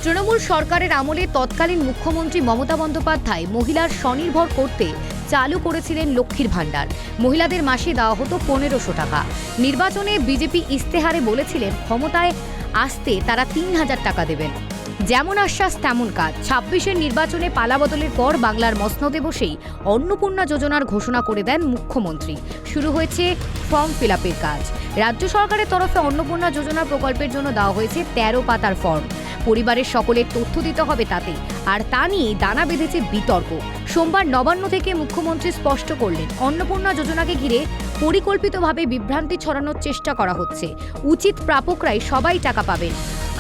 তৃণমূল সরকারের আমলে তৎকালীন মুখ্যমন্ত্রী মমতা বন্দ্যোপাধ্যায় মহিলার স্বনির্ভর করতে চালু করেছিলেন লক্ষ্মীর ভাণ্ডার। মহিলাদের মাসে দেওয়া হতো 1500 টাকা। নির্বাচনে বিজেপি ইস্তেহারে বলেছিলেন ক্ষমতায় আসতে তারা 3000 টাকা দেবেন। যেমন আশ্বাস তেমন কাজ। 26-এর নির্বাচনে পালাবদলের পর বাংলার মসনদে বসেই অন্নপূর্ণা যোজনার ঘোষণা করে দেন মুখ্যমন্ত্রী। শুরু হয়েছে ফর্ম ফিল আপের কাজ। রাজ্য সরকারের তরফে অন্নপূর্ণা যোজনা প্রকল্পের জন্য দেওয়া হয়েছে 13 পাতার ফর্ম। পরিবারের সকলের তথ্য দিতে হবে তাতে, আর তা নিয়ে দানা বেঁধেছে বিতর্ক। সোমবার নবান্ন থেকে মুখ্যমন্ত্রী স্পষ্ট করলেন, অন্নপূর্ণা যোজনাকে ঘিরে পরিকল্পিতভাবে বিভ্রান্তি ছড়ানোর চেষ্টা করা হচ্ছে। উচিত প্রাপকরাই সবাই টাকা পাবেন,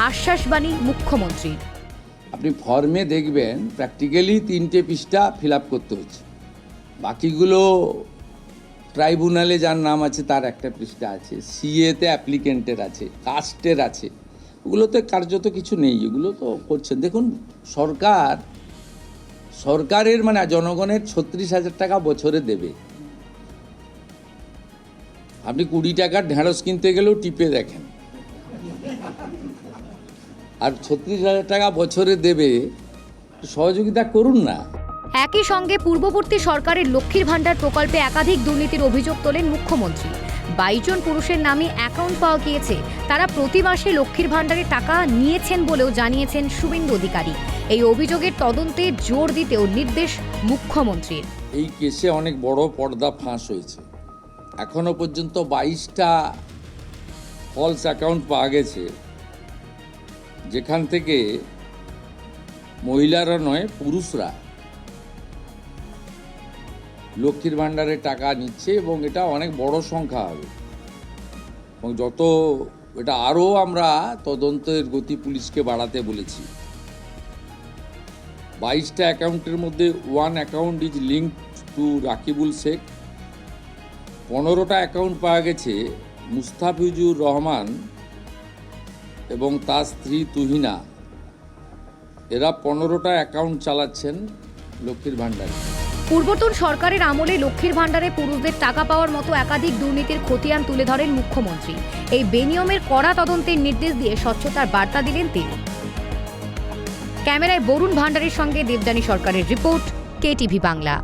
আশ্বাসবাণী মুখ্যমন্ত্রীর। আপনি ফর্মে দেখবেন প্র্যাকটিক্যালি 3টে পৃষ্ঠা ফিল আপ করতে হচ্ছে, বাকিগুলো ট্রাইব্যুনালে যার নাম আছে তার একটা পৃষ্ঠা আছে, সিএতে অ্যাপ্লিকেন্টের আছে, কাস্টের আছে, ওগুলোতে কার্যত কিছু নেই, এগুলো তো করছেন। দেখুন, সরকারের মানে জনগণের 36,000 টাকা বছরে দেবে। আপনি 20 টাকার ঢেঁড়স কিনতে গেলেও টিপে দেখেন, আর 36,000 টাকা বছরে দেবে, সহযোগিতা করুন না। একই সঙ্গে পূর্ববর্তী সরকারের লক্ষ্মীর ভাণ্ডার প্রকল্পে একাধিক দুর্নীতির অভিযোগ তোলেন মুখ্যমন্ত্রী। 22 জন পুরুষের নামে অ্যাকাউন্ট পাওয়া গিয়েছে, তারা প্রতি মাসে লক্ষ্মীর ভাণ্ডারে টাকা নিয়েছেন বলেও জানিয়েছেন শুভেন্দু অধিকারী। এই অভিযোগের তদন্তে জোর দিতেও নির্দেশ মুখ্যমন্ত্রীর। এই কেসে অনেক বড় পর্দা ফাঁস হয়েছে। এখনো পর্যন্ত 22টা ফলস অ্যাকাউন্ট পাওয়া গেছে, যেখান থেকে মহিলারা নয় পুরুষরা লক্ষ্মীর ভাণ্ডারে টাকা নিচ্ছে, এবং এটা অনেক বড় সংখ্যা হবে। এবং যত এটা আরও আমরা তদন্তের গতি পুলিশকে বাড়াতে বলেছি। 22টা অ্যাকাউন্টের মধ্যে 1 account is linked to Rakibul Sheikh. 15টা অ্যাকাউন্ট পাওয়া গেছে মুস্তাফিজুর রহমান এবং তার স্ত্রী তুহিনা। এরা 15টা অ্যাকাউন্ট চালাচ্ছেন লক্ষ্মীর ভাণ্ডারে। পূর্বতন সরকারের আমলে লক্ষ্মীর ভাণ্ডারে পুরুষদের টাকা পাওয়ার মতো একাধিক দুর্নীতির খতিয়ান তুলে ধরেন মুখ্যমন্ত্রী। এই বেনিয়মের কড়া তদন্তের নির্দেশ দিয়ে স্বচ্ছতার বার্তা দিলেন তিনি। ক্যামেরায় বরুণ ভান্ডারীর সঙ্গে দেবযানী সরকারের রিপোর্ট, KTV বাংলা।